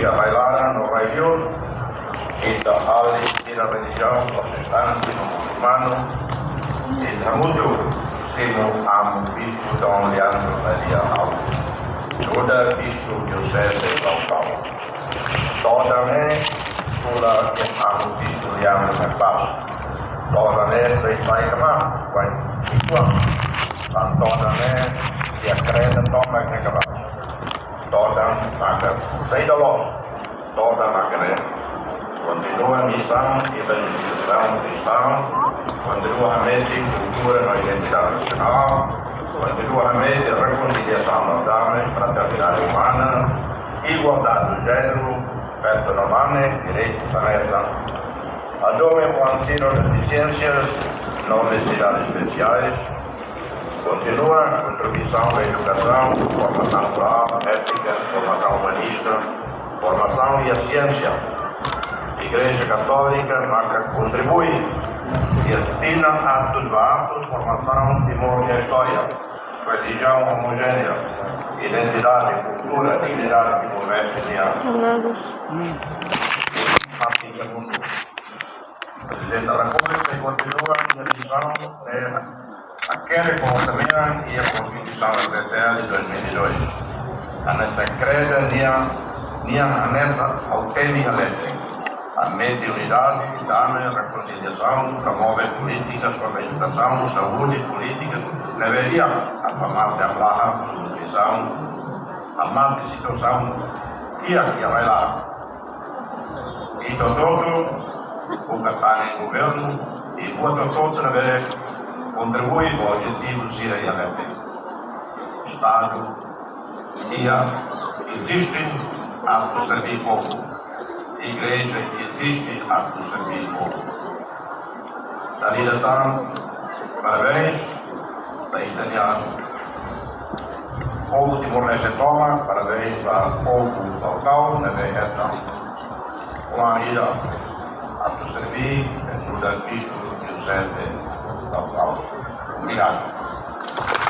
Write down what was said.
ia bailar no raio e da ali da religião protestante muçulmano e da muito semo am bispo Dom Leandro Maria Alves toda bispo Giuseppe Lautaro toda me sulla che am bispo Leandro Maria toda me sei sai kama vai ikwa toda me si accrede toma che cavallo toda maka sei da lo toda maka continua missão e benedição cristã, continua a messe cultura na identidade nacional, continua a messe reconciliação notável, fraternidade humana, igualdade do gênero, festa normale, direitos da adome com ensino de deficiências, não necessidades especiais, continua a contribuição da educação, formação moral, ética, formação humanista, formação e a ciência. A Igreja Católica marca contribui e destina atos de formação, timor e história, religião homogênea, identidade, cultura, dignidade e modernidade. O Presidente da República continua a minha missão aquele conhecimento e a Constituição Européia de 2002. A nossa creda nessa autêntica lei. A meta de unidade, dama, reconciliação, promove políticas para a educação, saúde, políticas, deveria afamar de Allah, submissão, amar de situação, e aqui vai lá. E todo o que está em governo, e o todo deve contribuir para o objetivo de ser a Estado, existe a servir povo. Igreja existe a servir o povo. Dalila Tam, parabéns, para italiano. Povo de Timor-Leste toma, parabéns para o povo local, na Vegetam. Com a ida a servir, ajuda a Bispo Giuseppe Lautaro. Obrigado.